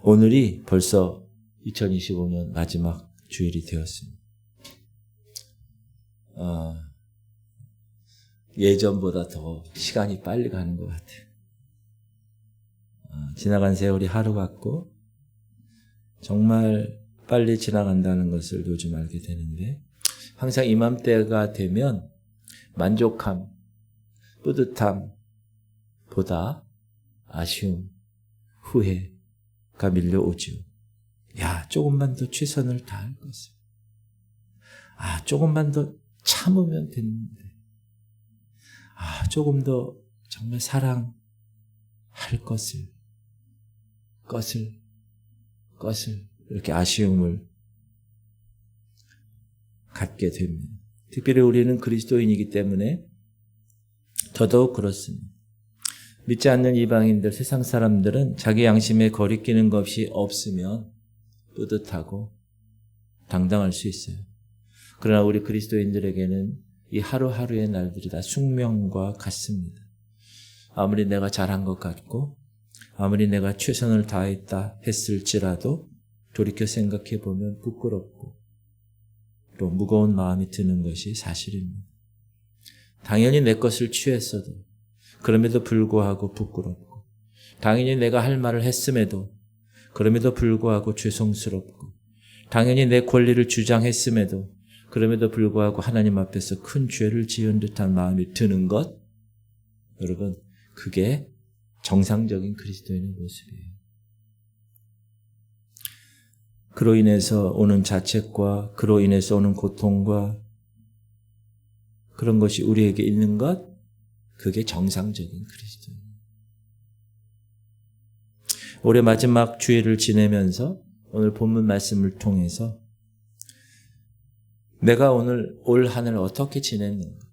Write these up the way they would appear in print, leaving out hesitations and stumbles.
오늘이 벌써 2025년 마지막 주일이 되었습니다. 예전보다 더 시간이 빨리 가는 것 같아요. 지나간 세월이 하루 같고 정말 빨리 지나간다는 것을 요즘 알게 되는데, 항상 이맘때가 되면 만족함, 뿌듯함보다 아쉬움, 후회가 밀려오죠. 야, 조금만 더 최선을 다할 것을. 조금만 더 참으면 됐는데. 조금 더 정말 사랑할 것을 이렇게 아쉬움을 갖게 됩니다. 특별히 우리는 그리스도인이기 때문에 더더욱 그렇습니다. 믿지 않는 이방인들, 세상 사람들은 자기 양심에 거리끼는 것이 없으면 뿌듯하고 당당할 수 있어요. 그러나 우리 그리스도인들에게는 이 하루하루의 날들이 다 숙명과 같습니다. 아무리 내가 잘한 것 같고 아무리 내가 최선을 다했다 했을지라도 돌이켜 생각해 보면 부끄럽고 또 무거운 마음이 드는 것이 사실입니다. 당연히 내 것을 취했어도 그럼에도 불구하고 부끄럽고, 당연히 내가 할 말을 했음에도 그럼에도 불구하고 죄송스럽고, 당연히 내 권리를 주장했음에도 그럼에도 불구하고 하나님 앞에서 큰 죄를 지은 듯한 마음이 드는 것, 여러분, 그게 정상적인 그리스도인의 모습이에요. 그로 인해서 오는 자책과 그로 인해서 오는 고통과 그런 것이 우리에게 있는 것, 그게 정상적인 그리스도인. 올해 마지막 주일을 지내면서 오늘 본문 말씀을 통해서 내가 오늘 올 한 해를 어떻게 지냈는가,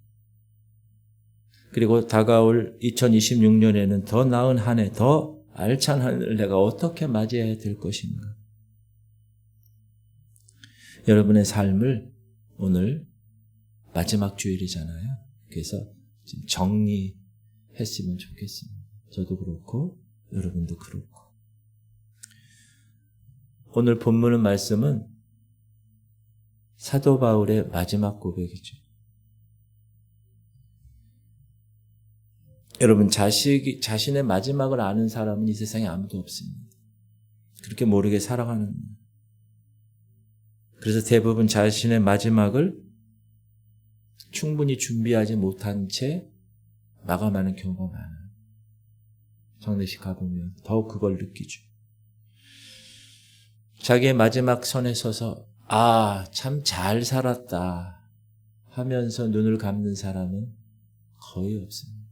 그리고 다가올 2026년에는 더 나은 한 해, 더 알찬 한 해를 내가 어떻게 맞이해야 될 것인가. 여러분의 삶을 오늘 마지막 주일이잖아요. 그래서 좀 정리했으면 좋겠습니다. 저도 그렇고 여러분도 그렇고. 오늘 본문의 말씀은 사도 바울의 마지막 고백이죠. 여러분, 자신의 마지막을 아는 사람은 이 세상에 아무도 없습니다. 그렇게 모르게 살아가는 거예요. 그래서 대부분 자신의 마지막을 충분히 준비하지 못한 채 마감하는 경우가 많아요. 장례식 가보면 더욱 그걸 느끼죠. 자기의 마지막 선에 서서 참 잘 살았다 하면서 눈을 감는 사람은 거의 없습니다.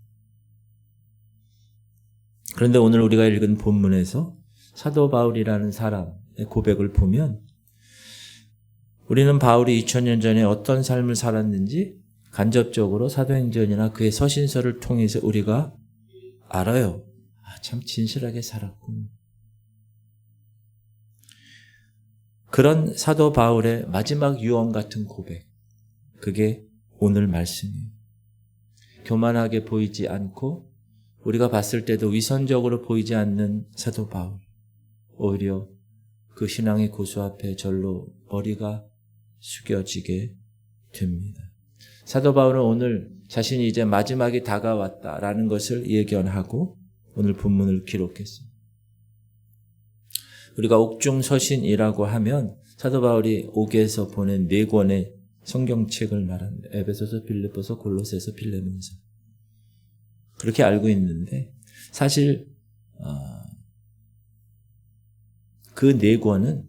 그런데 오늘 우리가 읽은 본문에서 사도 바울이라는 사람의 고백을 보면 우리는 바울이 2000년 전에 어떤 삶을 살았는지 간접적으로 사도행전이나 그의 서신서를 통해서 우리가 알아요. 참 진실하게 살았군. 그런 사도 바울의 마지막 유언 같은 고백, 그게 오늘 말씀이에요. 교만하게 보이지 않고 우리가 봤을 때도 위선적으로 보이지 않는 사도 바울, 오히려 그 신앙의 고수 앞에 절로 머리가 숙여지게 됩니다. 사도 바울은 오늘 자신이 이제 마지막이 다가왔다라는 것을 예견하고 오늘 본문을 기록했습니다. 우리가 옥중서신이라고 하면 사도 바울이 옥에서 보낸 4권의 성경책을 말합니다. 에베소서, 빌립보서, 골로새서, 빌레몬서. 그렇게 알고 있는데 사실 그 4권은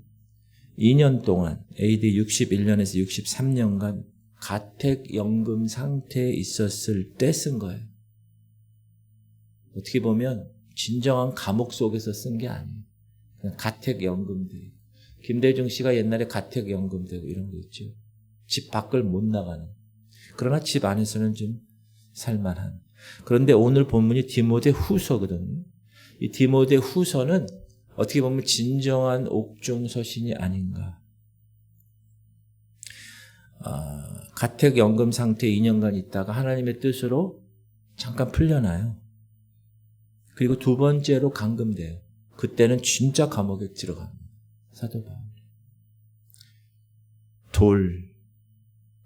2년 동안 AD 61년에서 63년간 가택연금 상태에 있었을 때 쓴 거예요. 어떻게 보면 진정한 감옥 속에서 쓴 게 아니에요. 그냥 가택연금되고, 김대중 씨가 옛날에 가택연금되고 이런 거 있죠. 집 밖을 못 나가는. 그러나 집 안에서는 좀 살만한. 그런데 오늘 본문이 디모데 후서거든요. 이 디모데 후서는 어떻게 보면 진정한 옥중서신이 아닌가. 가택연금 상태에 2년간 있다가 하나님의 뜻으로 잠깐 풀려나요. 그리고 두 번째로 감금돼요. 그때는 진짜 감옥에 들어갑니다. 사도 바울. 돌,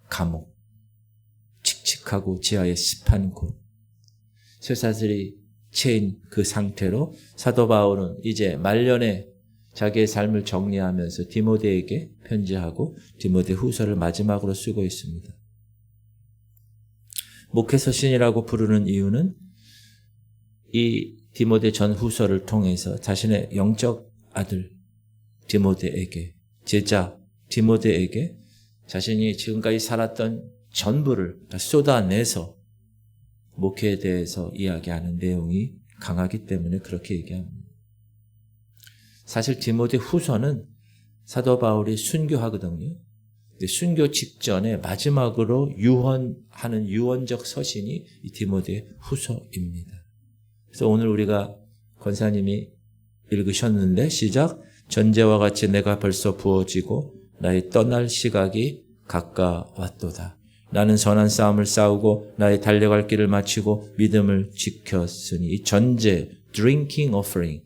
감옥, 칙칙하고 지하에 습한 곳, 쇠사슬이 채인 그 상태로 사도 바울은 이제 말년에 자기의 삶을 정리하면서 디모데에게 편지하고 디모데 후서를 마지막으로 쓰고 있습니다. 목회서신이라고 부르는 이유는 이 디모데 전 후서를 통해서 자신의 영적 아들 디모데에게, 제자 디모데에게 자신이 지금까지 살았던 전부를 다 쏟아내서 목회에 대해서 이야기하는 내용이 강하기 때문에 그렇게 얘기합니다. 사실 디모데 후서는 사도 바울이 순교하거든요. 순교 직전에 마지막으로 유언하는 유언적 서신이 이 디모데 후서입니다. 그래서 오늘 우리가 권사님이 읽으셨는데 시작. 전제와 같이 내가 벌써 부어지고 나의 떠날 시각이 가까웠도다. 나는 선한 싸움을 싸우고 나의 달려갈 길을 마치고 믿음을 지켰으니. 이 전제, drinking offering,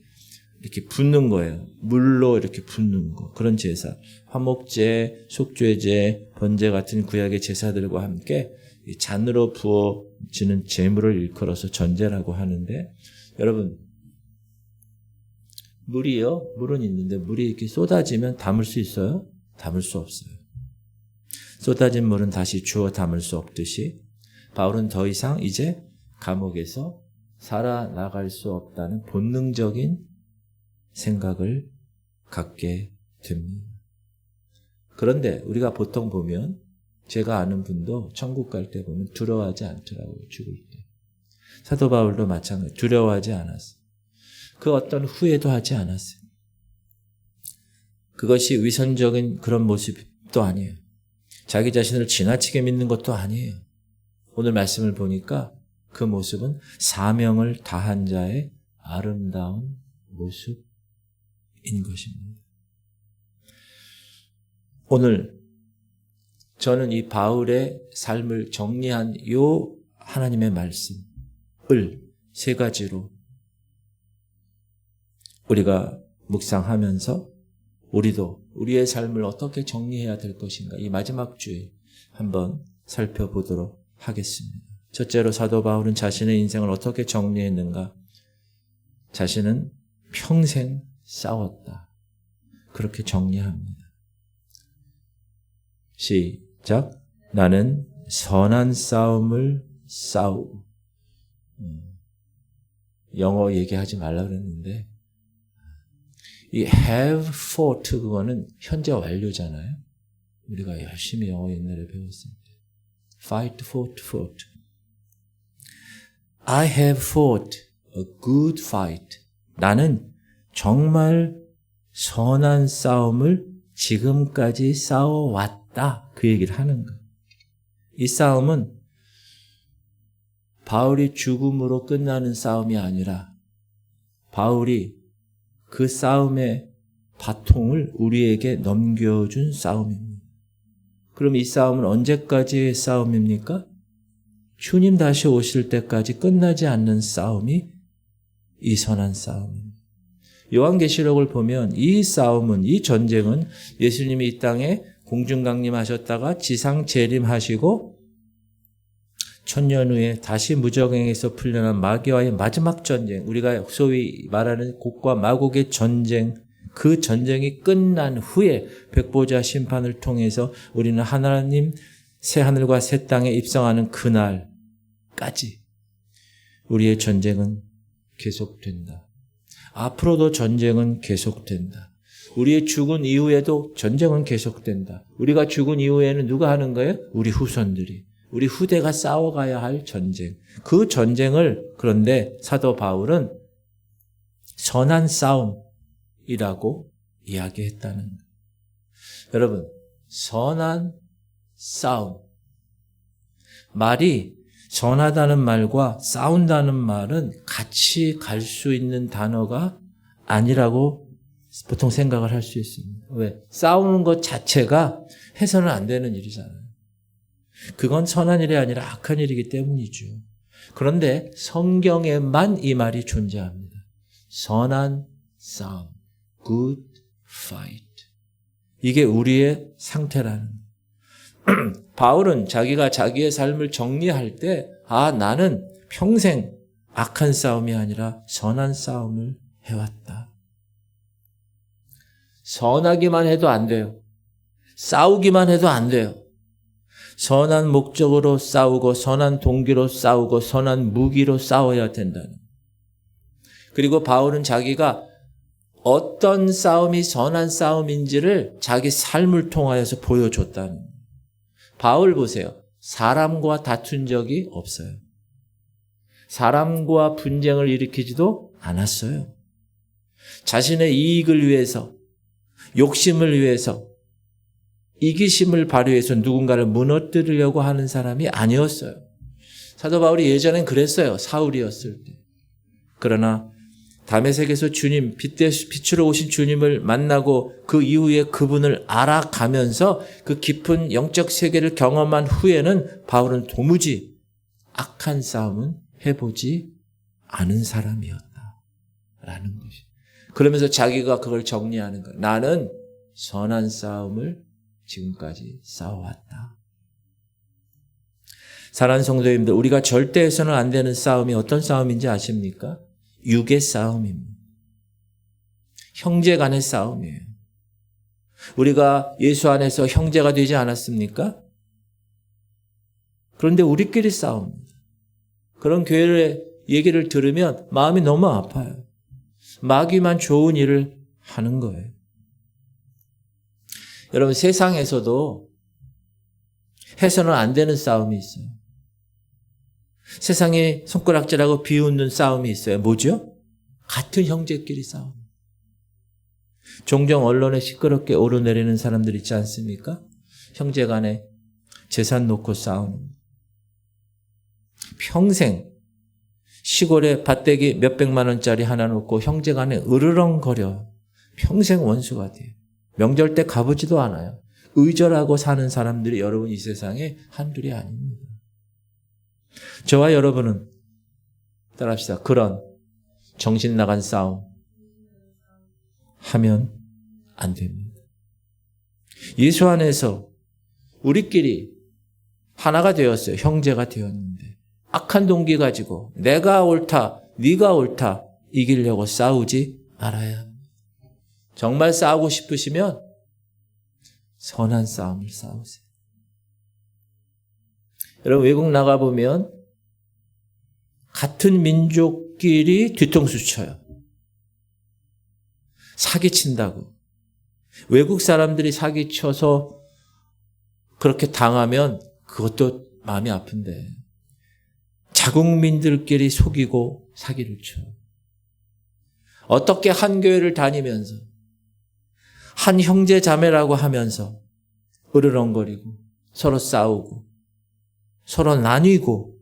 이렇게 붓는 거예요. 물로 이렇게 붓는 거. 그런 제사. 화목제, 속죄제, 번제 같은 구약의 제사들과 함께 잔으로 부어지는 제물을 일컬어서 전제라고 하는데, 여러분, 물은 있는데 물이 이렇게 쏟아지면 담을 수 있어요? 담을 수 없어요. 쏟아진 물은 다시 주워 담을 수 없듯이 바울은 더 이상 이제 감옥에서 살아나갈 수 없다는 본능적인 생각을 갖게 됩니다. 그런데 우리가 보통 보면 제가 아는 분도 천국 갈 때 보면 두려워하지 않더라고요. 죽을 때. 사도 바울도 마찬가지. 두려워하지 않았어요. 그 어떤 후회도 하지 않았어요. 그것이 위선적인 그런 모습도 아니에요. 자기 자신을 지나치게 믿는 것도 아니에요. 오늘 말씀을 보니까 그 모습은 사명을 다한 자의 아름다운 모습인 것입니다. 오늘 저는 이 바울의 삶을 정리한 이 하나님의 말씀을 세 가지로 우리가 묵상하면서 우리도 우리의 삶을 어떻게 정리해야 될 것인가, 이 마지막 주에 한번 살펴보도록 하겠습니다. 첫째로 사도 바울은 자신의 인생을 어떻게 정리했는가? 자신은 평생 싸웠다. 그렇게 정리합니다. 시작. 나는 선한 싸움을 싸우고. 영어 얘기하지 말라 그랬는데 이 have fought 그거는 현재 완료잖아요. 우리가 열심히 영어 옛날에 배웠습니다. fight, fought. I have fought a good fight. 나는 정말 선한 싸움을 지금까지 싸워왔다. 그 얘기를 하는 거예요. 이 싸움은 바울이 죽음으로 끝나는 싸움이 아니라 바울이 그 싸움의 바통을 우리에게 넘겨준 싸움입니다. 그럼 이 싸움은 언제까지의 싸움입니까? 주님 다시 오실 때까지 끝나지 않는 싸움이 이 선한 싸움입니다. 요한계시록을 보면 이 싸움은, 이 전쟁은 예수님이 이 땅에 공중강림하셨다가 지상 재림하시고 천년 후에 다시 무저갱에서 풀려난 마귀와의 마지막 전쟁, 우리가 소위 말하는 곡과 마곡의 전쟁, 그 전쟁이 끝난 후에 백보자 심판을 통해서 우리는 하나님 새 하늘과 새 땅에 입성하는 그날까지 우리의 전쟁은 계속된다. 앞으로도 전쟁은 계속된다. 우리의 죽은 이후에도 전쟁은 계속된다. 우리가 죽은 이후에는 누가 하는 거예요? 우리 후손들이. 우리 후대가 싸워가야 할 전쟁. 그 전쟁을 그런데 사도 바울은 선한 싸움이라고 이야기했다는 거예요. 여러분, 선한 싸움. 말이 선하다는 말과 싸운다는 말은 같이 갈 수 있는 단어가 아니라고 보통 생각을 할 수 있습니다. 왜? 싸우는 것 자체가 해서는 안 되는 일이잖아요. 그건 선한 일이 아니라 악한 일이기 때문이죠. 그런데 성경에만 이 말이 존재합니다. 선한 싸움, good fight. 이게 우리의 상태라는 거예요. 바울은 자기가 자기의 삶을 정리할 때 나는 평생 악한 싸움이 아니라 선한 싸움을 해왔다. 선하기만 해도 안 돼요. 싸우기만 해도 안 돼요. 선한 목적으로 싸우고 선한 동기로 싸우고 선한 무기로 싸워야 된다는 거예요. 그리고 바울은 자기가 어떤 싸움이 선한 싸움인지를 자기 삶을 통하여서 보여줬다는 거예요. 바울 보세요. 사람과 다툰 적이 없어요. 사람과 분쟁을 일으키지도 않았어요. 자신의 이익을 위해서, 욕심을 위해서, 이기심을 발휘해서 누군가를 무너뜨리려고 하는 사람이 아니었어요. 사도 바울이 예전엔 그랬어요. 사울이었을 때. 그러나 다메섹에서 주님, 빛으로 오신 주님을 만나고 그 이후에 그분을 알아가면서 그 깊은 영적 세계를 경험한 후에는 바울은 도무지 악한 싸움은 해보지 않은 사람이었다라는 것이. 그러면서 자기가 그걸 정리하는 거예요. 나는 선한 싸움을 지금까지 싸워왔다. 사랑하는 성도님들, 우리가 절대 해서는 안 되는 싸움이 어떤 싸움인지 아십니까? 육의 싸움입니다. 형제 간의 싸움이에요. 우리가 예수 안에서 형제가 되지 않았습니까? 그런데 우리끼리 싸웁니다. 그런 교회의 얘기를 들으면 마음이 너무 아파요. 마귀만 좋은 일을 하는 거예요. 여러분, 세상에서도 해서는 안 되는 싸움이 있어요. 세상에 손가락질하고 비웃는 싸움이 있어요. 뭐죠? 같은 형제끼리 싸움. 종종 언론에 시끄럽게 오르내리는 사람들 있지 않습니까? 형제 간에 재산 놓고 싸우는. 평생 시골에 밭대기 몇백만 원짜리 하나 놓고 형제 간에 으르렁거려. 평생 원수가 돼요. 명절 때 가보지도 않아요. 의절하고 사는 사람들이 여러분 이 세상에 한둘이 아닙니다. 저와 여러분은 따라합시다. 그런 정신 나간 싸움 하면 안 됩니다. 예수 안에서 우리끼리 하나가 되었어요. 형제가 되었는데 악한 동기 가지고 내가 옳다, 네가 옳다 이기려고 싸우지 말아야 합니다. 정말 싸우고 싶으시면 선한 싸움을 싸우세요. 여러분 외국 나가보면 같은 민족끼리 뒤통수 쳐요. 사기친다고. 외국 사람들이 사기쳐서 그렇게 당하면 그것도 마음이 아픈데 자국민들끼리 속이고 사기를 쳐요. 어떻게 한 교회를 다니면서 한 형제 자매라고 하면서 으르렁거리고 서로 싸우고 서로 나뉘고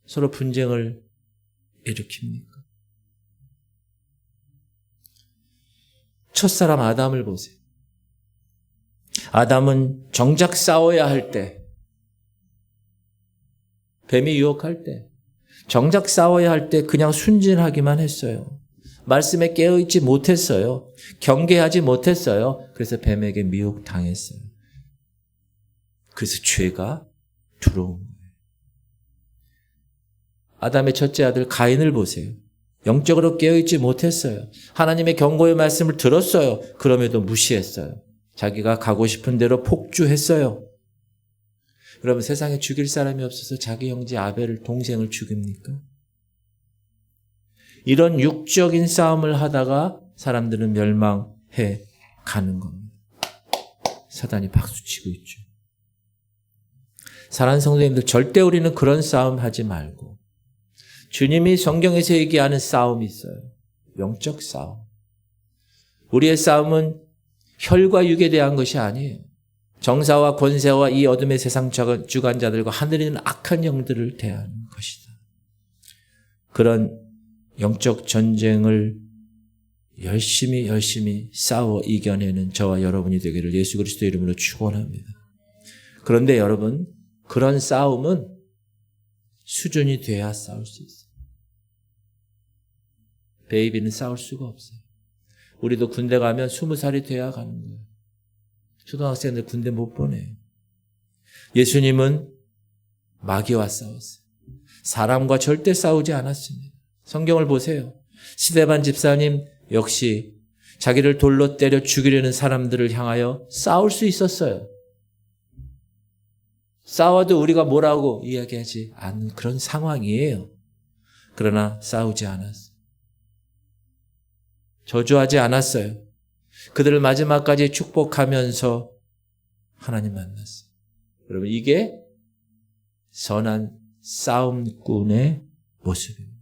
서로 분쟁을 일으킵니까? 첫사람 아담을 보세요. 아담은 정작 싸워야 할 때, 뱀이 유혹할 때, 정작 싸워야 할 때 그냥 순진하기만 했어요. 말씀에 깨어있지 못했어요. 경계하지 못했어요. 그래서 뱀에게 미혹당했어요. 그래서 죄가 들어온 거예요. 아담의 첫째 아들 가인을 보세요. 영적으로 깨어있지 못했어요. 하나님의 경고의 말씀을 들었어요. 그럼에도 무시했어요. 자기가 가고 싶은 대로 폭주했어요. 여러분 세상에 죽일 사람이 없어서 자기 형제 아벨을 동생을 죽입니까? 이런 육적인 싸움을 하다가 사람들은 멸망해 가는 겁니다. 사단이 박수치고 있죠. 사랑하는 성도님들, 절대 우리는 그런 싸움 하지 말고 주님이 성경에서 얘기하는 싸움이 있어요. 영적 싸움. 우리의 싸움은 혈과 육에 대한 것이 아니에요. 정사와 권세와 이 어둠의 세상 주관자들과 하늘에 있는 악한 영들을 대하는 것이다. 그런 영적 전쟁을 열심히 싸워 이겨내는 저와 여러분이 되기를 예수 그리스도 이름으로 축원합니다. 그런데 여러분, 그런 싸움은 수준이 돼야 싸울 수 있어요. 베이비는 싸울 수가 없어요. 우리도 군대 가면 20살이 돼야 가는 거예요. 초등학생들 군대 못 보내요. 예수님은 마귀와 싸웠어요. 사람과 절대 싸우지 않았습니다. 성경을 보세요. 스데반 집사님 역시 자기를 돌로 때려 죽이려는 사람들을 향하여 싸울 수 있었어요. 싸워도 우리가 뭐라고 이야기하지 않는 그런 상황이에요. 그러나 싸우지 않았어요. 저주하지 않았어요. 그들을 마지막까지 축복하면서 하나님 만났어요. 여러분, 이게 선한 싸움꾼의 모습입니다.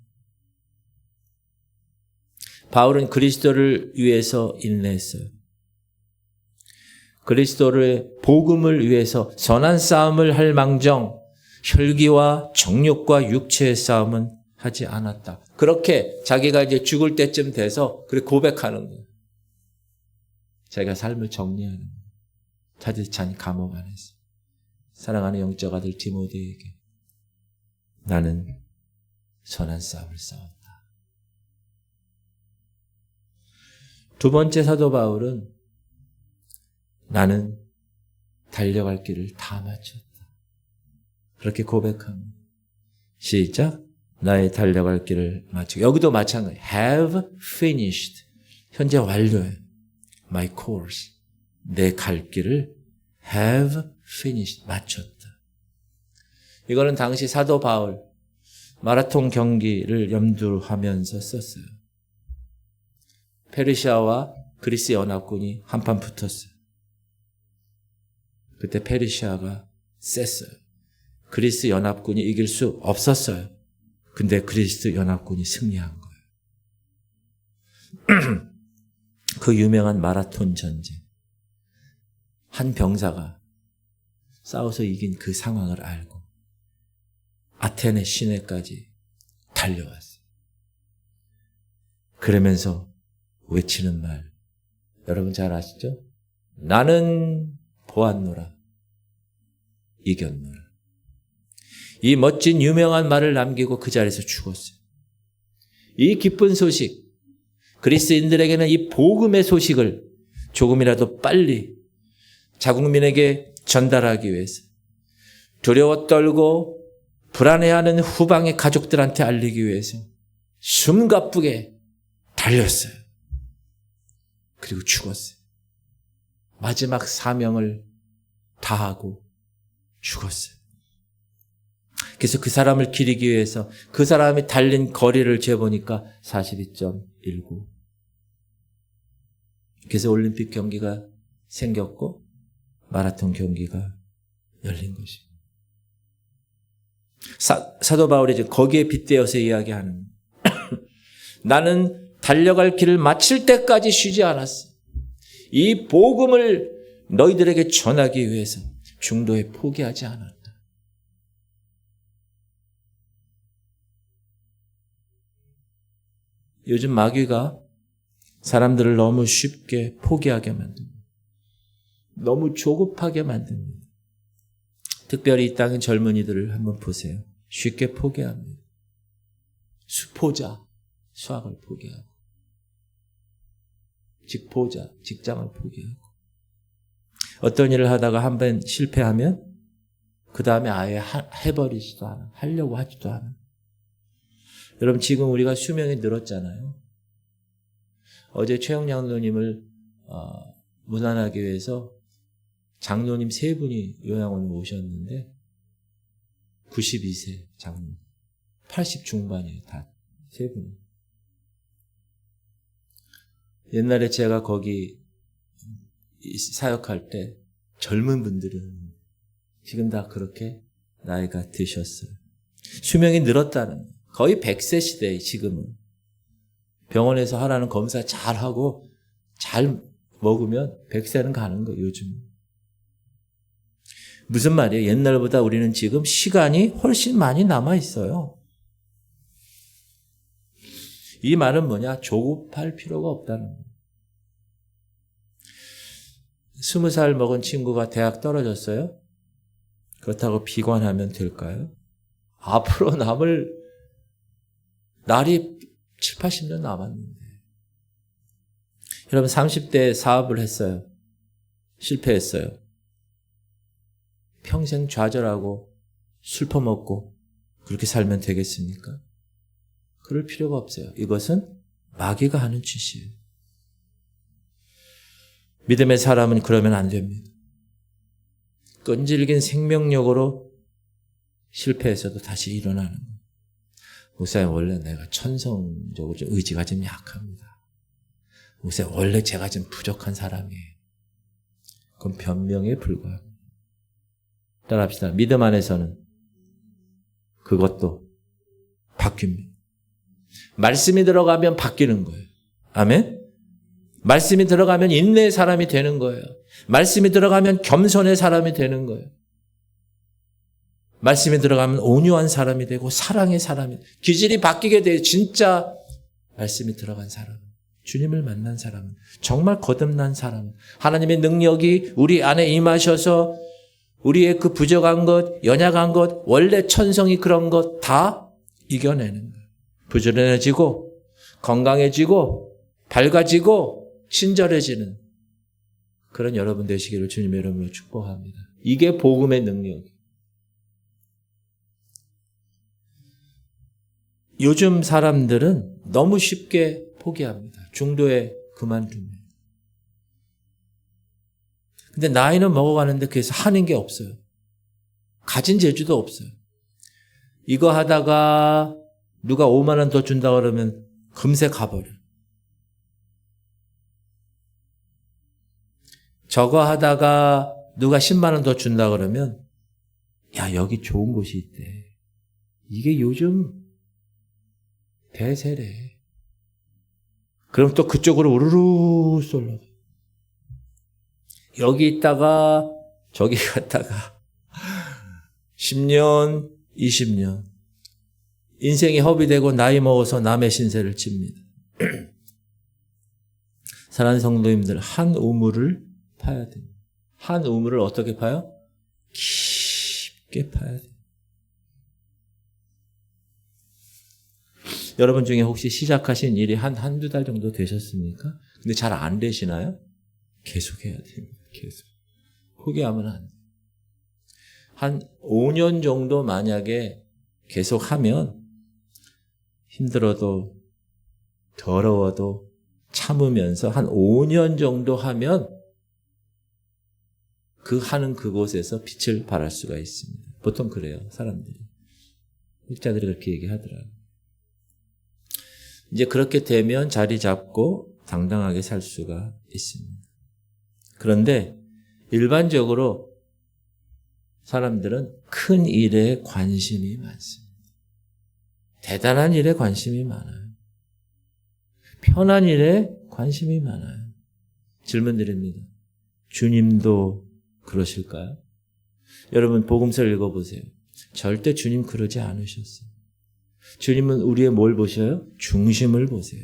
바울은 그리스도를 위해서 인내했어요. 그리스도의 복음을 위해서 선한 싸움을 할 망정 혈기와 정욕과 육체의 싸움은 하지 않았다. 그렇게 자기가 이제 죽을 때쯤 돼서 그렇게 고백하는 거예요. 자기가 삶을 정리하는 거예요. 차디찬 감옥 안에서 사랑하는 영적 아들 디모데에게 나는 선한 싸움을 싸웠다. 두 번째 사도 바울은 나는 달려갈 길을 다 마쳤다. 그렇게 고백합니다. 시작. 나의 달려갈 길을 마치고. 여기도 마찬가지. have finished. 현재 완료해. my course. 내 갈 길을 have finished. 마쳤다. 이거는 당시 사도 바울 마라톤 경기를 염두하면서 썼어요. 페르시아와 그리스 연합군이 한판 붙었어요. 그때 페르시아가 셌어요. 그리스 연합군이 이길 수 없었어요. 근데 그리스 연합군이 승리한 거예요. 그 유명한 마라톤 전쟁. 한 병사가 싸워서 이긴 그 상황을 알고 아테네 시내까지 달려왔어요. 그러면서 외치는 말, 여러분 잘 아시죠? 나는 보았노라, 이겼노라. 이 멋진 유명한 말을 남기고 그 자리에서 죽었어요. 이 기쁜 소식, 그리스인들에게는 이 복음의 소식을 조금이라도 빨리 자국민에게 전달하기 위해서 두려워 떨고 불안해하는 후방의 가족들한테 알리기 위해서 숨가쁘게 달렸어요. 그리고 죽었어요. 마지막 사명을 다하고 죽었어요. 그래서 그 사람을 기리기 위해서 그 사람이 달린 거리를 재보니까 42.19. 그래서 올림픽 경기가 생겼고 마라톤 경기가 열린 것입니다. 사도 바울이 이제 거기에 빗대어서 이야기하는 나는 달려갈 길을 마칠 때까지 쉬지 않았어. 이 복음을 너희들에게 전하기 위해서 중도에 포기하지 않았다. 요즘 마귀가 사람들을 너무 쉽게 포기하게 만듭니다. 너무 조급하게 만듭니다. 특별히 이 땅의 젊은이들을 한번 보세요. 쉽게 포기합니다. 수포자, 수학을 포기하고 직포자, 직장을 포기하고 어떤 일을 하다가 한 번 실패하면 그 다음에 아예 해버리지도 않아. 하려고 하지도 않아. 여러분 지금 우리가 수명이 늘었잖아요. 어제 최영 장로님을 문안하기 위해서 장로님 3분이 요양원에 오셨는데 92세 장로님 80 중반이에요. 다 3분이. 옛날에 제가 거기 사역할 때 젊은 분들은 지금 다 그렇게 나이가 드셨어요. 수명이 늘었다는 거의 100세 시대에 지금은 병원에서 하라는 검사 잘하고 잘 먹으면 100세는 가는 거예요. 요즘. 무슨 말이에요? 옛날보다 우리는 지금 시간이 훨씬 많이 남아 있어요. 이 말은 뭐냐? 조급할 필요가 없다는 거예요. 20살 먹은 친구가 대학 떨어졌어요. 그렇다고 비관하면 될까요? 앞으로 남을 날이 7, 80년 남았는데. 여러분 30대 사업을 했어요. 실패했어요. 평생 좌절하고 술 퍼먹고 그렇게 살면 되겠습니까? 그럴 필요가 없어요. 이것은 마귀가 하는 짓이에요. 믿음의 사람은 그러면 안 됩니다. 끈질긴 생명력으로 실패해서도 다시 일어나는 거예요. 목사님, 원래 내가 천성적으로 좀 의지가 좀 약합니다. 목사님, 원래 제가 좀 부족한 사람이에요. 그건 변명에 불과합니다. 따라합시다. 믿음 안에서는 그것도 바뀝니다. 말씀이 들어가면 바뀌는 거예요. 아멘? 말씀이 들어가면 인내의 사람이 되는 거예요. 말씀이 들어가면 겸손의 사람이 되는 거예요. 말씀이 들어가면 온유한 사람이 되고 사랑의 사람이 되고 기질이 바뀌게 돼요. 진짜 말씀이 들어간 사람, 주님을 만난 사람은, 정말 거듭난 사람은, 하나님의 능력이 우리 안에 임하셔서 우리의 그 부족한 것, 연약한 것, 원래 천성이 그런 것 다 이겨내는 거예요. 부지런해지고 건강해지고 밝아지고 친절해지는 그런 여러분 되시기를 주님의 이름으로 축복합니다. 이게 복음의 능력이에요. 요즘 사람들은 너무 쉽게 포기합니다. 중도에 그만둡니다. 근데 나이는 먹어가는데 그래서 하는 게 없어요. 가진 재주도 없어요. 이거 하다가 누가 5만 원 더 준다 그러면 금세 가버려. 저거 하다가 누가 10만 원 더 준다 그러면 야, 여기 좋은 곳이 있대. 이게 요즘 대세래. 그럼 또 그쪽으로 우르르 쏠러. 여기 있다가 저기 갔다가 10년, 20년. 인생이 허비되고 나이 먹어서 남의 신세를 칩니다. 사랑하는 성도님들, 한 우물을 파야 됩니다. 한 우물을 어떻게 파요? 깊게 파야 돼요. 여러분 중에 혹시 시작하신 일이 한두 달 정도 되셨습니까? 근데 잘 안 되시나요? 계속 해야 됩니다. 계속. 포기하면 안 돼요. 한 5년 정도 만약에 계속 하면 힘들어도 더러워도 참으면서 한 5년 정도 하면 그 하는 그곳에서 빛을 발할 수가 있습니다. 보통 그래요, 사람들이. 학자들이 그렇게 얘기하더라고요. 이제 그렇게 되면 자리 잡고 당당하게 살 수가 있습니다. 그런데 일반적으로 사람들은 큰 일에 관심이 많습니다. 대단한 일에 관심이 많아요. 편한 일에 관심이 많아요. 질문 드립니다. 주님도 그러실까요? 여러분 복음서를 읽어보세요. 절대 주님 그러지 않으셨어요. 주님은 우리의 뭘 보셔요? 중심을 보세요.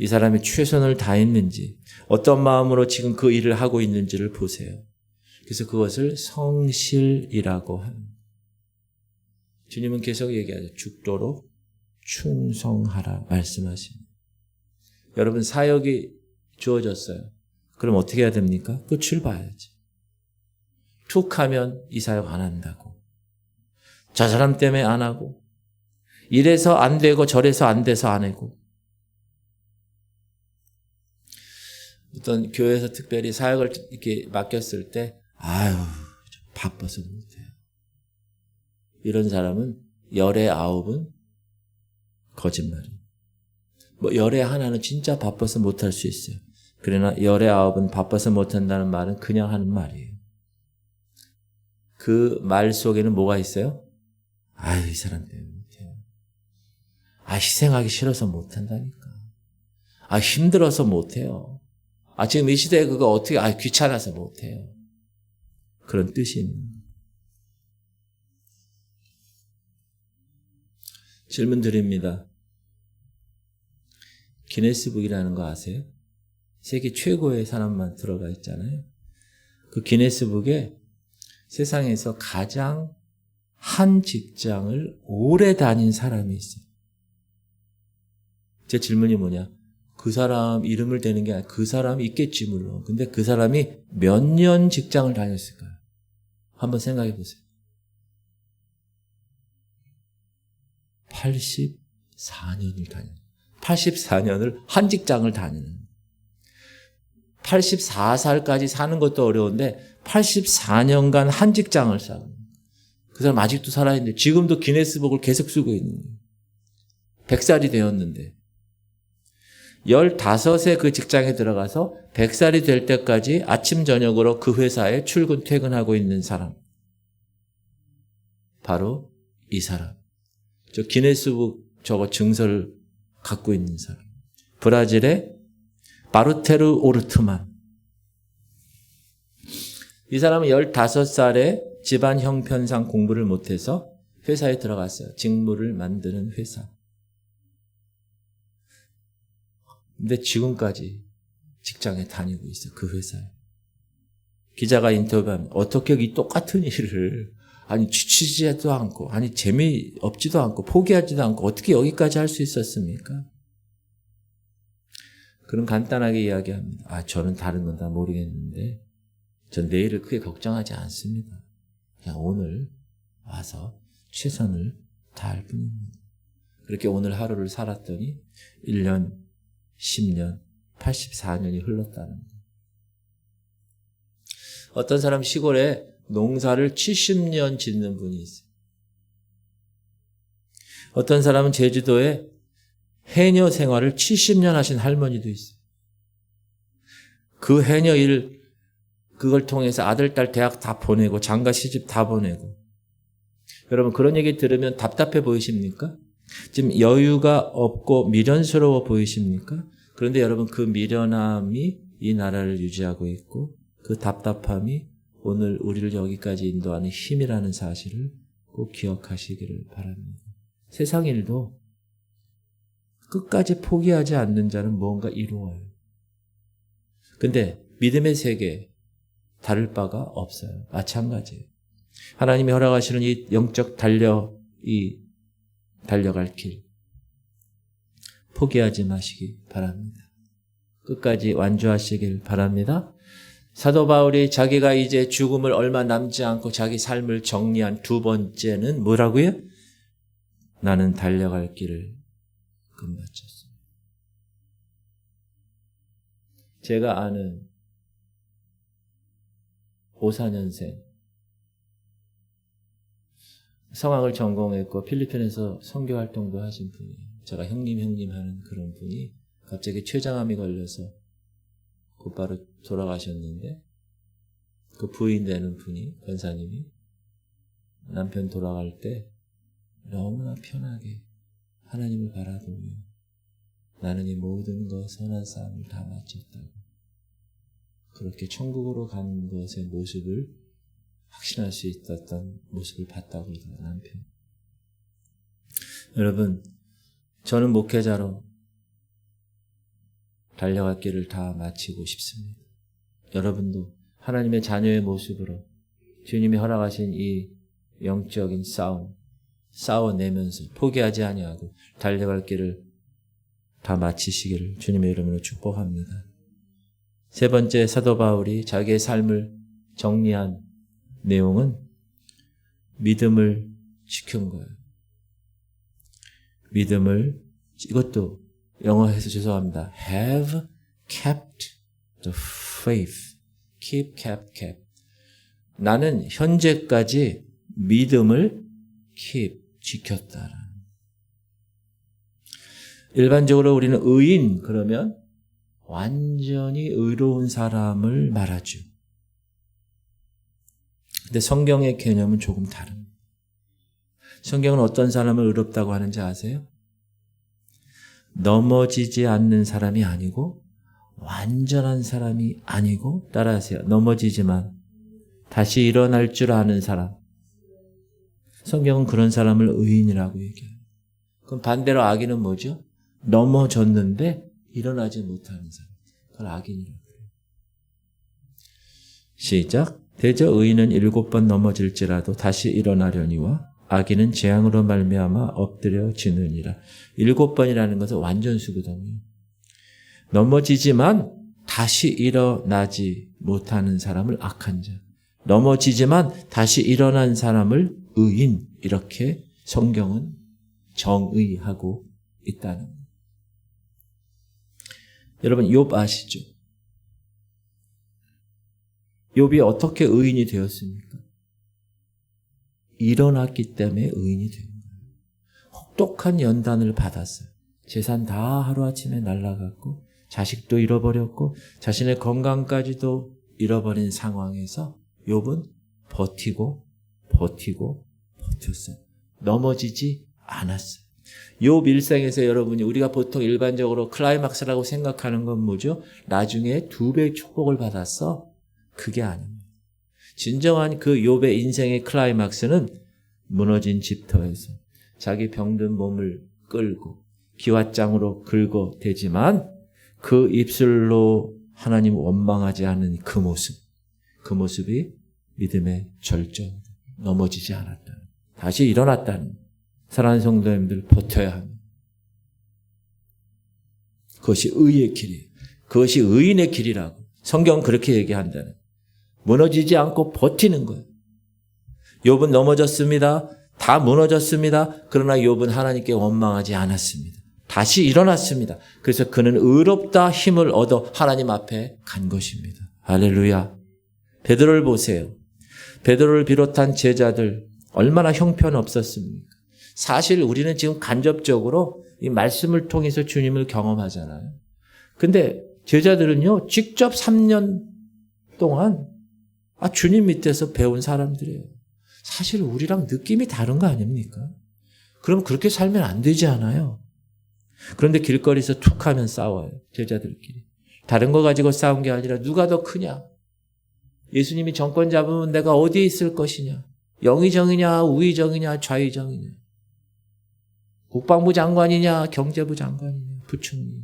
이 사람이 최선을 다했는지, 어떤 마음으로 지금 그 일을 하고 있는지를 보세요. 그래서 그것을 성실이라고 합니다. 주님은 계속 얘기하죠. 죽도록 충성하라 말씀하십니다. 여러분 사역이 주어졌어요. 그럼 어떻게 해야 됩니까? 끝을 봐야지. 툭 하면 이 사역 안 한다고. 저 사람 때문에 안 하고. 이래서 안 되고 저래서 안 돼서 안 하고. 어떤 교회에서 특별히 사역을 이렇게 맡겼을 때 아유 바빠서 못해요. 이런 사람은 열의 9은 거짓말이에요. 뭐 열의 하나는 진짜 바빠서 못할 수 있어요. 그러나 열의 9은 바빠서 못한다는 말은 그냥 하는 말이에요. 그 말 속에는 뭐가 있어요? 아유 이 사람 때문에 못해요. 아 희생하기 싫어서 못한다니까. 아 힘들어서 못해요. 아 지금 이 시대에 그거 어떻게 귀찮아서 못해요. 그런 뜻이 있는 거예요. 질문 드립니다. 기네스북이라는 거 아세요? 세계 최고의 사람만 들어가 있잖아요. 그 기네스북에 세상에서 가장 한 직장을 오래 다닌 사람이 있어요. 제 질문이 뭐냐? 그 사람 이름을 대는 게 아니라 그 사람이 있겠지 물론. 근데 그 사람이 몇 년 직장을 다녔을까요? 한번 생각해 보세요. 84년을 다녀요. 84년을 한 직장을 다니는. 84살까지 사는 것도 어려운데 84년간 한 직장을 쌓은. 그 사람 아직도 살아있는데 지금도 기네스북을 계속 쓰고 있는 거예요. 100살이 되었는데 15세 그 직장에 들어가서 100살이 될 때까지 아침 저녁으로 그 회사에 출근 퇴근하고 있는 사람. 바로 이 사람. 저 기네스북 저거 증서를 갖고 있는 사람. 브라질의 바르테루 오르트만. 이 사람은 15살에 집안 형편상 공부를 못해서 회사에 들어갔어요. 직무를 만드는 회사. 근데 지금까지 직장에 다니고 있어요. 그 회사에. 기자가 인터뷰하면 어떻게 이 똑같은 일을 지치지도 않고 재미없지도 않고 포기하지도 않고 어떻게 여기까지 할 수 있었습니까? 그럼 간단하게 이야기합니다. 저는 다른 건 다 모르겠는데 전 내일을 크게 걱정하지 않습니다. 그냥 오늘 와서 최선을 다할 뿐입니다. 그렇게 오늘 하루를 살았더니 1년, 10년, 84년이 흘렀다는 거예요. 어떤 사람 시골에 농사를 70년 짓는 분이 있어요. 어떤 사람은 제주도에 해녀 생활을 70년 하신 할머니도 있어요. 그 해녀 일, 그걸 통해서 아들, 딸 대학 다 보내고 장가 시집 다 보내고. 여러분 그런 얘기 들으면 답답해 보이십니까? 지금 여유가 없고 미련스러워 보이십니까? 그런데 여러분 그 미련함이 이 나라를 유지하고 있고 그 답답함이 오늘 우리를 여기까지 인도하는 힘이라는 사실을 꼭 기억하시기를 바랍니다. 세상 일도 끝까지 포기하지 않는 자는 무언가 이루어요. 근데 믿음의 세계 다를 바가 없어요. 마찬가지예요. 하나님이 허락하시는 이 영적 달려갈 길 포기하지 마시기 바랍니다. 끝까지 완주하시길 바랍니다. 사도 바울이 자기가 이제 죽음을 얼마 남지 않고 자기 삶을 정리한 두 번째는 뭐라고요? 나는 달려갈 길을 금마쳤습니다. 제가 아는 54년생 성악을 전공했고 필리핀에서 선교 활동도 하신 분이에요. 제가 형님 하는 그런 분이 갑자기 췌장암이 걸려서 곧바로 돌아가셨는데 그 부인 되는 분이 권사님이 남편 돌아갈 때 너무나 편하게 하나님을 바라보며 나는 이 모든 것 선한 싸움을 다 마쳤다고 그렇게 천국으로 간 것의 모습을 확신할 수 있었던 모습을 봤다고 그러더라고요. 남편. 여러분 저는 목회자로 달려갈 길을 다 마치고 싶습니다. 여러분도 하나님의 자녀의 모습으로 주님이 허락하신 이 영적인 싸워내면서 포기하지 아니하고 달려갈 길을 다 마치시기를 주님의 이름으로 축복합니다. 세 번째 사도 바울이 자기의 삶을 정리한 내용은 믿음을 지킨 거예요. 믿음을, 이것도 영어에서 죄송합니다. Have kept the faith. kept. 나는 현재까지 믿음을 지켰다. 일반적으로 우리는 의인 그러면 완전히 의로운 사람을 말하죠. 근데 성경의 개념은 조금 다릅니다. 성경은 어떤 사람을 의롭다고 하는지 아세요? 넘어지지 않는 사람이 아니고 완전한 사람이 아니고 따라하세요. 넘어지지만 다시 일어날 줄 아는 사람. 성경은 그런 사람을 의인이라고 얘기해요. 그럼 반대로 악인은 뭐죠? 넘어졌는데 일어나지 못하는 사람. 그걸 악인이라고 해요. 시작. 대저 의인은 7번 넘어질지라도 다시 일어나려니와 악인은 재앙으로 말미암아 엎드려지느니라. 7번이라는 것은 완전수거든요. 넘어지지만 다시 일어나지 못하는 사람을 악한 자, 넘어지지만 다시 일어난 사람을 의인, 이렇게 성경은 정의하고 있다는 거예요. 여러분, 욥 아시죠? 욥이 어떻게 의인이 되었습니까? 일어났기 때문에 의인이 된 거예요. 혹독한 연단을 받았어요. 재산 다 하루아침에 날아갔고 자식도 잃어버렸고 자신의 건강까지도 잃어버린 상황에서 욥은 버티고 버텼어요. 넘어지지 않았어요. 욥 일생에서 여러분이 우리가 보통 일반적으로 클라이막스라고 생각하는 건 뭐죠? 나중에 2배의 축복을 받았어? 그게 아닙니다. 진정한 그 욥의 인생의 클라이막스는 무너진 집터에서 자기 병든 몸을 끌고 기왓장으로 긁어대지만 그 입술로 하나님 원망하지 않은 그 모습이 믿음의 절정, 넘어지지 않았다는, 다시 일어났다는, 사랑하는 성도님들 버텨야 합니다. 그것이 의의 길이에요. 그것이 의인의 길이라고 성경은 그렇게 얘기한다는, 무너지지 않고 버티는 거예요. 욥은 넘어졌습니다. 다 무너졌습니다. 그러나 욥은 하나님께 원망하지 않았습니다. 다시 일어났습니다. 그래서 그는 의롭다 힘을 얻어 하나님 앞에 간 것입니다. 할렐루야. 베드로를 보세요. 베드로를 비롯한 제자들 얼마나 형편없었습니까? 사실 우리는 지금 간접적으로 이 말씀을 통해서 주님을 경험하잖아요. 근데 제자들은요, 직접 3년 동안 주님 밑에서 배운 사람들이에요. 사실 우리랑 느낌이 다른 거 아닙니까? 그럼 그렇게 살면 안 되지 않아요? 그런데 길거리에서 툭 하면 싸워요. 제자들끼리. 다른 거 가지고 싸운 게 아니라 누가 더 크냐? 예수님이 정권 잡으면 내가 어디에 있을 것이냐? 영의정이냐, 우의정이냐, 좌의정이냐? 국방부 장관이냐, 경제부 장관이냐, 부총리.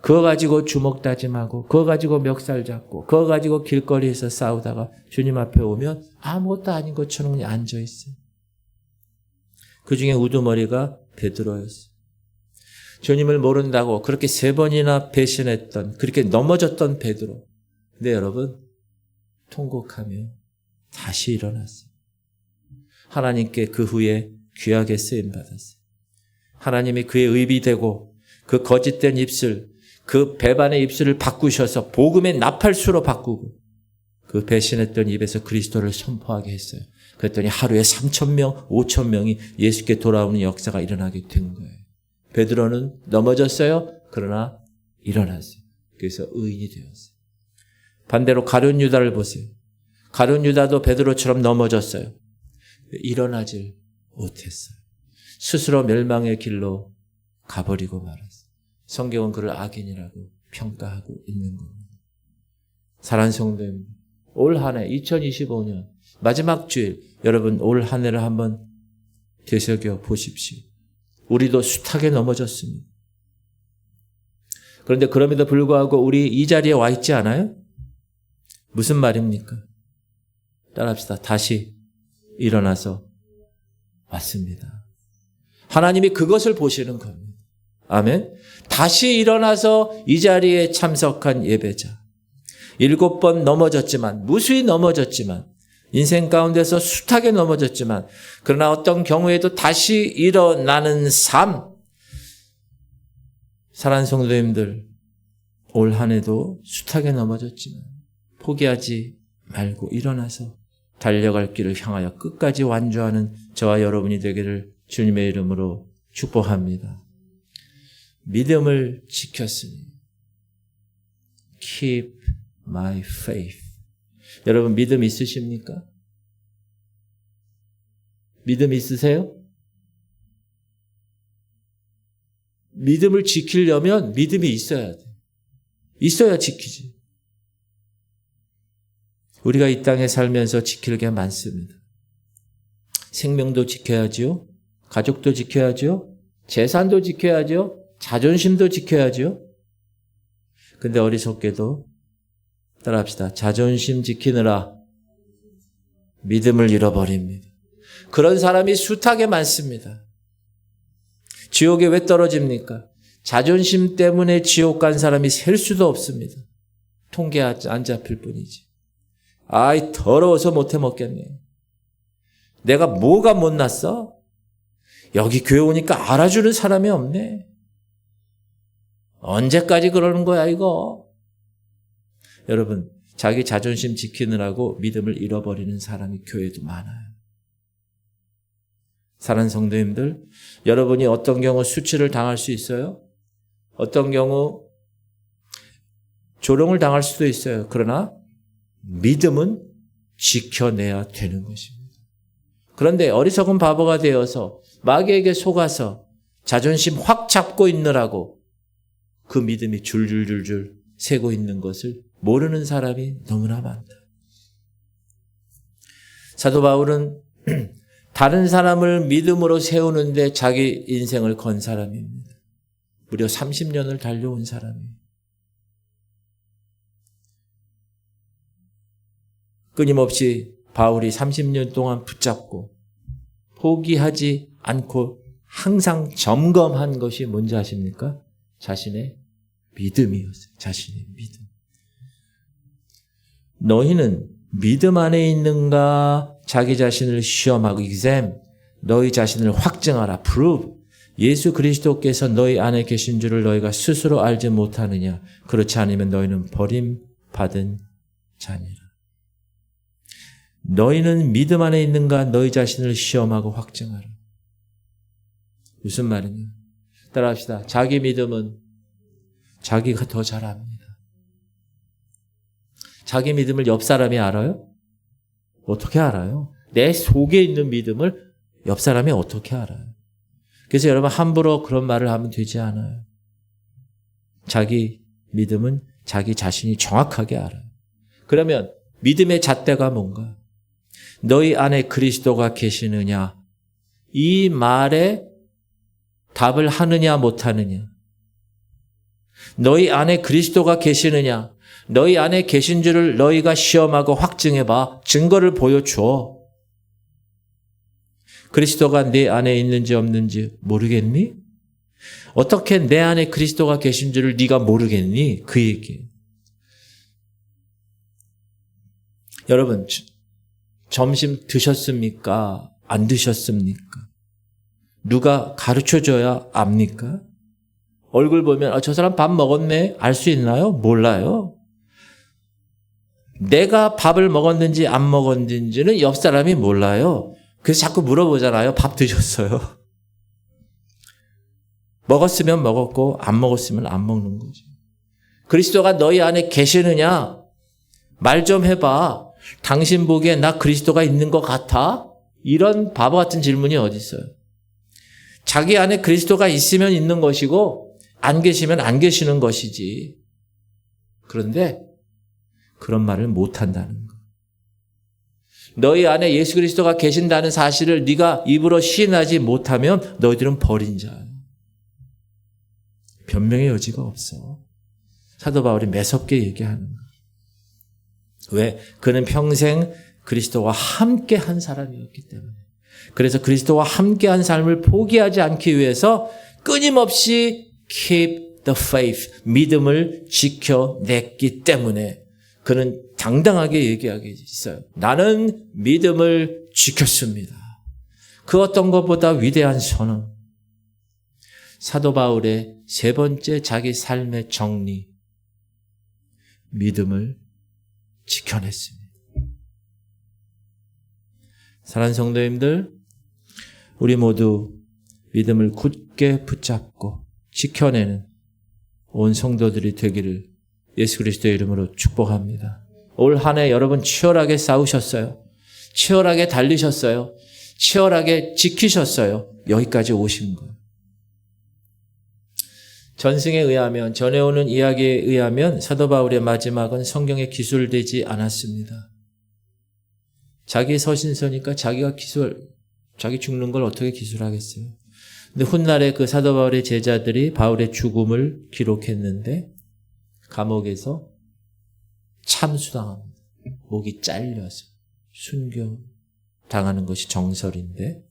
그거 가지고 주먹 다짐하고, 그거 가지고 멱살 잡고, 그거 가지고 길거리에서 싸우다가 주님 앞에 오면 아무것도 아닌 것처럼 그냥 앉아있어요. 그 중에 우두머리가 베드로였어요. 주님을 모른다고 그렇게 3번이나 배신했던, 그렇게 넘어졌던 베드로. 근데 여러분, 통곡하며 다시 일어났어요. 하나님께 그 후에 귀하게 쓰임받았어요. 하나님이 그의 의비 되고 그 거짓된 입술, 그 배반의 입술을 바꾸셔서 복음의 나팔수로 바꾸고 그 배신했던 입에서 그리스도를 선포하게 했어요. 그랬더니 하루에 3,000명, 5,000명이 예수께 돌아오는 역사가 일어나게 된 거예요. 베드로는 넘어졌어요. 그러나 일어났어요. 그래서 의인이 되었어요. 반대로 가룟 유다를 보세요. 가룟 유다도 베드로처럼 넘어졌어요. 일어나질 못했어요. 스스로 멸망의 길로 가버리고 말았어요. 성경은 그를 악인이라고 평가하고 있는 겁니다. 사랑하는 성도님, 올 한 해 2025년 마지막 주일, 여러분 올 한 해를 한번 되새겨 보십시오. 우리도 숱하게 넘어졌습니다. 그런데 그럼에도 불구하고 우리 이 자리에 와 있지 않아요? 무슨 말입니까? 따라합시다. 다시 일어나서 왔습니다. 하나님이 그것을 보시는 겁니다. 아멘. 다시 일어나서 이 자리에 참석한 예배자. 7번 넘어졌지만, 무수히 넘어졌지만, 인생 가운데서 숱하게 넘어졌지만, 그러나 어떤 경우에도 다시 일어나는 삶. 사랑하는 성도님들, 올 한 해도 숱하게 넘어졌지만 포기하지 말고 일어나서 달려갈 길을 향하여 끝까지 완주하는 저와 여러분이 되기를 주님의 이름으로 축복합니다. 믿음을 지켰으니 keep my faith. 여러분 믿음 있으십니까? 믿음 있으세요? 믿음을 지키려면 믿음이 있어야 돼. 있어야 지키지. 우리가 이 땅에 살면서 지킬 게 많습니다. 생명도 지켜야죠. 가족도 지켜야죠. 재산도 지켜야죠. 자존심도 지켜야죠. 근데 어리석게도 따라합시다. 자존심 지키느라 믿음을 잃어버립니다. 그런 사람이 숱하게 많습니다. 지옥에 왜 떨어집니까? 자존심 때문에 지옥 간 사람이 셀 수도 없습니다. 통계 안 잡힐 뿐이지. 아이, 더러워서 못해 먹겠네. 내가 뭐가 못났어? 여기 교회 오니까 알아주는 사람이 없네. 언제까지 그러는 거야, 이거? 여러분, 자기 자존심 지키느라고 믿음을 잃어버리는 사람이 교회도 많아요. 사랑하는 성도님들, 여러분이 어떤 경우 수치를 당할 수 있어요? 어떤 경우 조롱을 당할 수도 있어요. 그러나 믿음은 지켜내야 되는 것입니다. 그런데 어리석은 바보가 되어서 마귀에게 속아서 자존심 확 잡고 있느라고 그 믿음이 줄줄줄줄 새고 있는 것을 모르는 사람이 너무나 많다. 사도 바울은 다른 사람을 믿음으로 세우는데 자기 인생을 건 사람입니다. 무려 30년을 달려온 사람이에요. 끊임없이 바울이 30년 동안 붙잡고 포기하지 않고 항상 점검한 것이 뭔지 아십니까? 자신의 믿음이었어요. 자신의 믿음. 너희는 믿음 안에 있는가? 자기 자신을 시험하고 exam, 너희 자신을 확증하라, prove. 예수 그리스도께서 너희 안에 계신 줄을 너희가 스스로 알지 못하느냐? 그렇지 않으면 너희는 버림받은 자니라. 너희는 믿음 안에 있는가? 너희 자신을 시험하고 확증하라. 무슨 말이냐? 따라합시다. 자기 믿음은 자기가 더 잘 압니다. 자기 믿음을 옆 사람이 알아요? 어떻게 알아요? 내 속에 있는 믿음을 옆 사람이 어떻게 알아요? 그래서 여러분 함부로 그런 말을 하면 되지 않아요. 자기 믿음은 자기 자신이 정확하게 알아요. 그러면 믿음의 잣대가 뭔가? 너희 안에 그리스도가 계시느냐? 이 말에 답을 하느냐 못하느냐? 너희 안에 그리스도가 계시느냐? 너희 안에 계신 줄을 너희가 시험하고 확증해봐. 증거를 보여줘. 그리스도가 내 안에 있는지 없는지 모르겠니? 어떻게 내 안에 그리스도가 계신 줄을 네가 모르겠니? 그 얘기예요. 여러분, 점심 드셨습니까? 안 드셨습니까? 누가 가르쳐줘야 압니까? 얼굴 보면 저 사람 밥 먹었네? 알 수 있나요? 몰라요. 내가 밥을 먹었는지 안 먹었는지는 옆 사람이 몰라요. 그래서 자꾸 물어보잖아요. 밥 드셨어요? 먹었으면 먹었고 안 먹었으면 안 먹는 거지. 그리스도가 너희 안에 계시느냐? 말 좀 해봐. 당신 보기에 나 그리스도가 있는 것 같아? 이런 바보 같은 질문이 어디 있어요? 자기 안에 그리스도가 있으면 있는 것이고 안 계시면 안 계시는 것이지. 그런데 그런 말을 못한다는 거. 너희 안에 예수 그리스도가 계신다는 사실을 네가 입으로 시인하지 못하면 너희들은 버린 자야. 변명의 여지가 없어. 사도 바울이 매섭게 얘기하는 거야. 왜? 그는 평생 그리스도와 함께 한 사람이었기 때문에. 그래서 그리스도와 함께 한 삶을 포기하지 않기 위해서 끊임없이 keep the faith, 믿음을 지켜냈기 때문에 그는 당당하게 얘기하게 있어요. 나는 믿음을 지켰습니다. 그 어떤 것보다 위대한 선언. 사도 바울의 세 번째 자기 삶의 정리. 믿음을 지켜냈습니다. 사랑하는 성도님들, 우리 모두 믿음을 굳게 붙잡고 지켜내는 온 성도들이 되기를 예수 그리스도의 이름으로 축복합니다. 올 한 해 여러분 치열하게 싸우셨어요. 치열하게 달리셨어요. 치열하게 지키셨어요. 여기까지 오신 거예요. 전승에 의하면, 전해오는 이야기에 의하면 사도 바울의 마지막은 성경에 기술되지 않았습니다. 자기 서신서니까 자기 죽는 걸 어떻게 기술하겠어요? 근데 훗날에 그 사도 바울의 제자들이 바울의 죽음을 기록했는데 감옥에서 참수당합니다. 목이 잘려서 순교당하는 것이 정설인데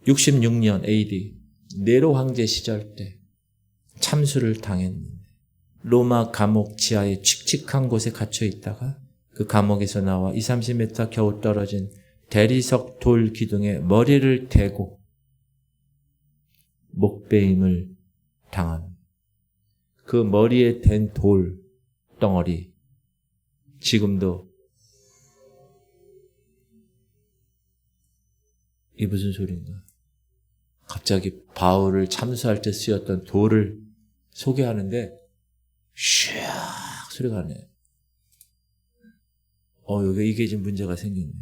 66년 AD 네로 황제 시절 때 참수를 당했는데 로마 감옥 지하에 칙칙한 곳에 갇혀 있다가 그 감옥에서 나와 20-30m 겨우 떨어진 대리석 돌 기둥에 머리를 대고 목베임을 당합니다. 그 머리에 댄 돌 덩어리 지금도 이게 무슨 소리인가? 갑자기 바울을 참수할 때 쓰였던 돌을 소개하는데 슉 소리가 나네. 여기 이게 지금 문제가 생겼네.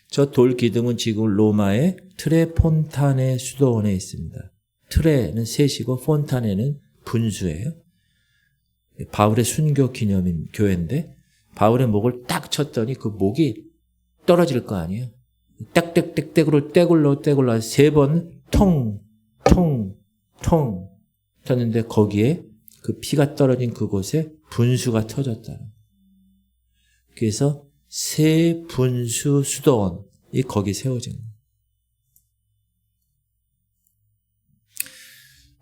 저 돌 기둥은 지금 로마의 트레폰타네 수도원에 있습니다. 트레는 셋이고 폰타네는 분수예요. 바울의 순교 기념인 교회인데 바울의 목을 딱 쳤더니 그 목이 떨어질 거 아니에요. 땡땡땡땡으로 떼굴러 3번 통 쳤는데 거기에 그 피가 떨어진 그곳에 분수가 터졌다. 그래서 새 분수 수도원이 거기 세워진 거예요.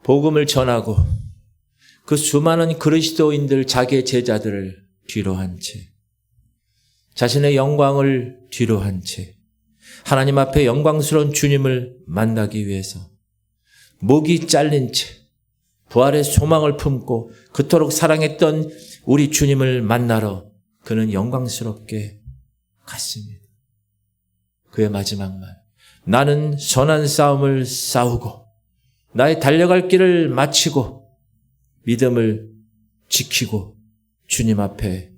복음을 전하고 그 수많은 그리스도인들 자기의 제자들을 뒤로 한 채 자신의 영광을 뒤로 한 채 하나님 앞에 영광스러운 주님을 만나기 위해서 목이 잘린 채 부활의 소망을 품고 그토록 사랑했던 우리 주님을 만나러 그는 영광스럽게 갔습니다. 그의 마지막 말, 나는 선한 싸움을 싸우고 나의 달려갈 길을 마치고 믿음을 지키고 주님 앞에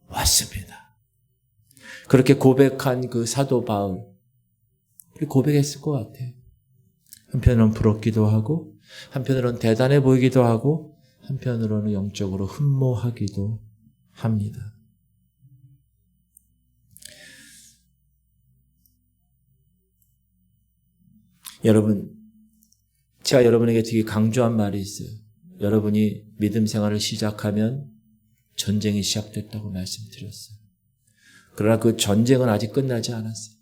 왔습니다. 그렇게 고백한 그 사도 바울, 고백했을 것 같아요. 한편으로는 부럽기도 하고 한편으로는 대단해 보이기도 하고 한편으로는 영적으로 흠모하기도 합니다. 여러분, 제가 여러분에게 되게 강조한 말이 있어요. 여러분이 믿음 생활을 시작하면 전쟁이 시작됐다고 말씀드렸어요. 그러나 그 전쟁은 아직 끝나지 않았어요.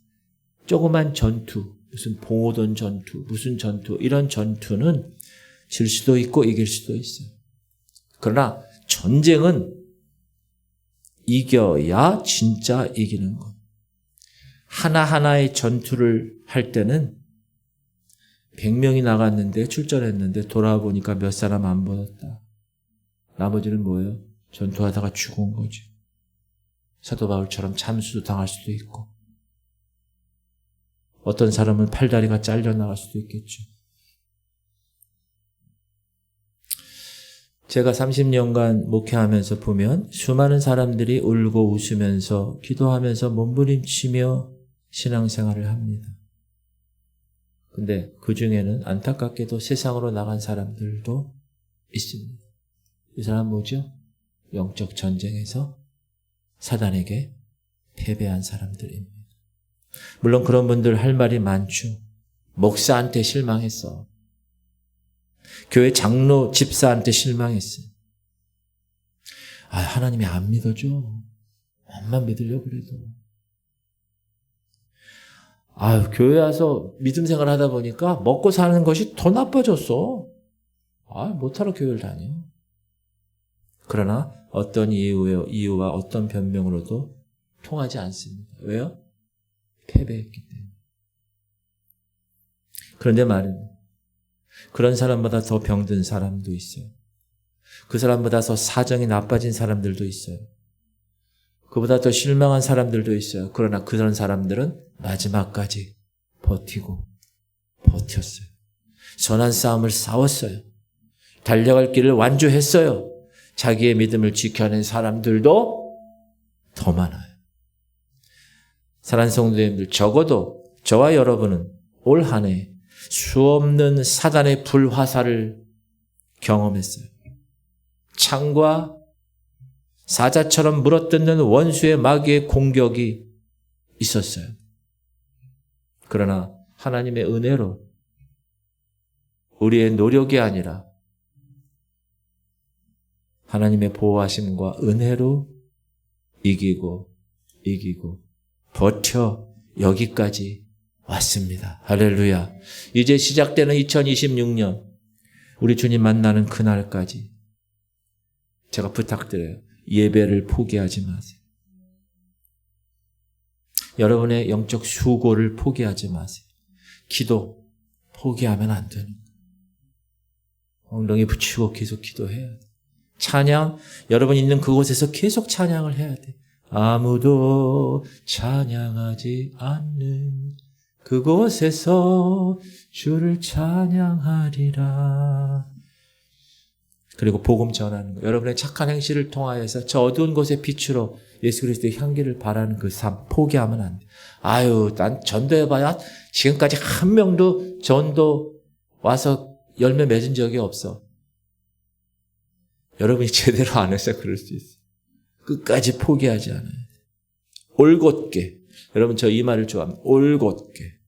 조그만 전투, 무슨 봉오던 전투, 무슨 전투, 이런 전투는 질 수도 있고 이길 수도 있어요. 그러나 전쟁은 이겨야 진짜 이기는 것. 하나하나의 전투를 할 때는 100명이 나갔는데 출전했는데 돌아보니까 몇 사람 안 보였다. 나머지는 뭐예요? 전투하다가 죽은 거죠. 사도 바울처럼 참수도 당할 수도 있고 어떤 사람은 팔다리가 잘려나갈 수도 있겠죠. 제가 30년간 목회하면서 보면 수많은 사람들이 울고 웃으면서 기도하면서 몸부림치며 신앙생활을 합니다. 근데 그 중에는 안타깝게도 세상으로 나간 사람들도 있습니다. 이 사람 뭐죠? 영적 전쟁에서 사단에게 패배한 사람들입니다. 물론 그런 분들 할 말이 많죠. 목사한테 실망했어. 교회 장로, 집사한테 실망했어. 하나님이 안 믿어줘. 엄만 믿으려고 그래도. 교회 와서 믿음 생활 하다 보니까 먹고 사는 것이 더 나빠졌어. 못하러 교회를 다녀. 그러나 어떤 이유와 어떤 변명으로도 통하지 않습니다. 왜요? 패배했기 때문에. 그런데 말입니다. 그런 사람보다 더 병든 사람도 있어요. 그 사람보다 더 사정이 나빠진 사람들도 있어요. 그보다 더 실망한 사람들도 있어요. 그러나 그런 사람들은 마지막까지 버티고 버텼어요. 선한 싸움을 싸웠어요. 달려갈 길을 완주했어요. 자기의 믿음을 지켜낸 사람들도 더 많아요. 사랑하는 성도님들, 적어도 저와 여러분은 올 한 해 수없는 사단의 불화살을 경험했어요. 창과 사자처럼 물어뜯는 원수의 마귀의 공격이 있었어요. 그러나 하나님의 은혜로 우리의 노력이 아니라 하나님의 보호하심과 은혜로 이기고 버텨 여기까지 왔습니다. 할렐루야. 이제 시작되는 2026년 우리 주님 만나는 그날까지 제가 부탁드려요. 예배를 포기하지 마세요. 여러분의 영적 수고를 포기하지 마세요. 기도 포기하면 안 되는 거예요. 엉덩이 붙이고 계속 기도해야 돼요. 찬양, 여러분 있는 그곳에서 계속 찬양을 해야 돼요. 아무도 찬양하지 않는 그곳에서 주를 찬양하리라. 그리고 복음 전하는 거. 여러분의 착한 행실을 통하여서 저 어두운 곳의 빛으로 예수 그리스도의 향기를 바라는 그 삶 포기하면 안 돼. 아유, 난 전도해봐야 지금까지 한 명도 전도 와서 열매 맺은 적이 없어. 여러분이 제대로 안 해서 그럴 수 있어요. 끝까지 포기하지 않아요. 올곧게. 여러분 저 이 말을 좋아합니다. 올곧게.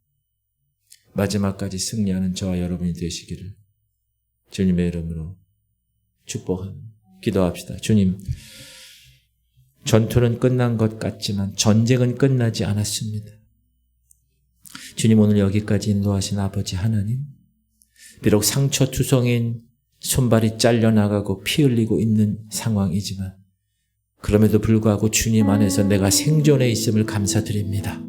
마지막까지 승리하는 저와 여러분이 되시기를 주님의 이름으로 축복합니다. 기도합시다. 주님, 전투는 끝난 것 같지만 전쟁은 끝나지 않았습니다. 주님, 오늘 여기까지 인도하신 아버지 하나님, 비록 상처투성인 손발이 잘려나가고 피 흘리고 있는 상황이지만 그럼에도 불구하고 주님 안에서 내가 생존해 있음을 감사드립니다.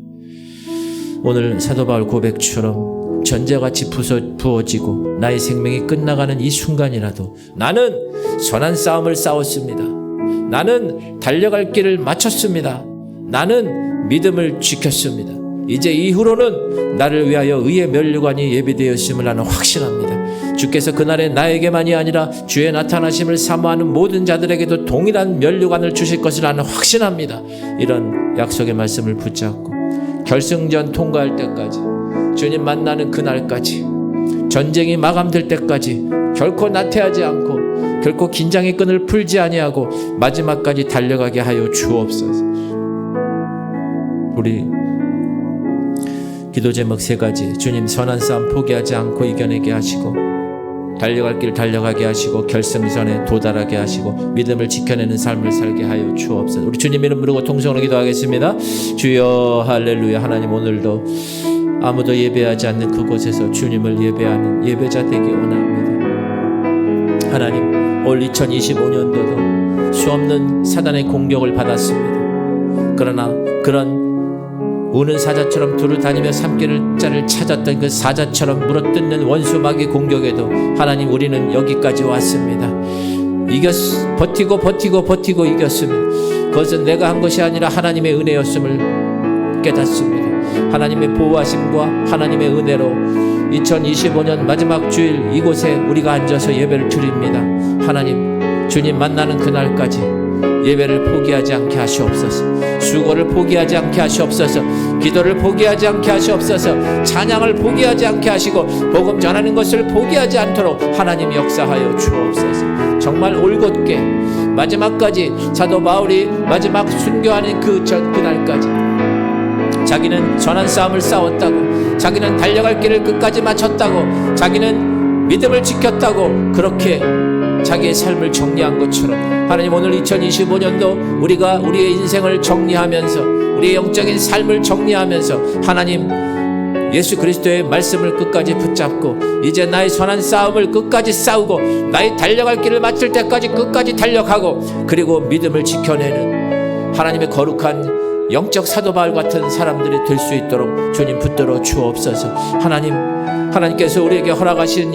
오늘 사도 바울 고백처럼 전제같이 부어지고 나의 생명이 끝나가는 이 순간이라도 나는 선한 싸움을 싸웠습니다. 나는 달려갈 길을 마쳤습니다. 나는 믿음을 지켰습니다. 이제 이후로는 나를 위하여 의의 면류관이 예비되었음을 나는 확신합니다. 주께서 그날에 나에게만이 아니라 주의 나타나심을 사모하는 모든 자들에게도 동일한 면류관을 주실 것을 나는 확신합니다. 이런 약속의 말씀을 붙잡고 결승전 통과할 때까지, 주님 만나는 그날까지, 전쟁이 마감될 때까지 결코 나태하지 않고 결코 긴장의 끈을 풀지 아니하고 마지막까지 달려가게 하여 주옵소서. 우리 기도 제목 3가지. 주님, 선한 싸움 포기하지 않고 이겨내게 하시고, 달려갈 길 달려가게 하시고, 결승선에 도달하게 하시고, 믿음을 지켜내는 삶을 살게 하여 주옵소서. 우리 주님 이름 부르고 통성으로 기도하겠습니다. 주여 할렐루야. 하나님, 오늘도 아무도 예배하지 않는 그곳에서 주님을 예배하는 예배자 되기 원합니다. 하나님, 올 2025년도도 수없는 사단의 공격을 받았습니다. 그러나 그런 우는 사자처럼 두루 다니며 삼킬 자를 찾았던 그 사자처럼 물어뜯는 원수 마귀 공격에도 하나님, 우리는 여기까지 왔습니다. 버티고 이겼습니다. 그것은 내가 한 것이 아니라 하나님의 은혜였음을 깨닫습니다. 하나님의 보호하심과 하나님의 은혜로 2025년 마지막 주일 이곳에 우리가 앉아서 예배를 드립니다. 하나님, 주님 만나는 그날까지 예배를 포기하지 않게 하시옵소서. 수고를 포기하지 않게 하시옵소서. 기도를 포기하지 않게 하시옵소서. 찬양을 포기하지 않게 하시고 복음 전하는 것을 포기하지 않도록 하나님 역사하여 주옵소서. 정말 올곧게 마지막까지, 사도 바울이 마지막 순교하는 그날까지 자기는 선한 싸움을 싸웠다고, 자기는 달려갈 길을 끝까지 마쳤다고, 자기는 믿음을 지켰다고, 그렇게 자기의 삶을 정리한 것처럼 하나님, 오늘 2025년도 우리가 우리의 인생을 정리하면서, 우리의 영적인 삶을 정리하면서 하나님, 예수 그리스도의 말씀을 끝까지 붙잡고 이제 나의 선한 싸움을 끝까지 싸우고 나의 달려갈 길을 마칠 때까지 끝까지 달려가고, 그리고 믿음을 지켜내는 하나님의 거룩한 영적 사도 바울 같은 사람들이 될 수 있도록 주님 붙들어 주옵소서. 하나님께서 우리에게 허락하신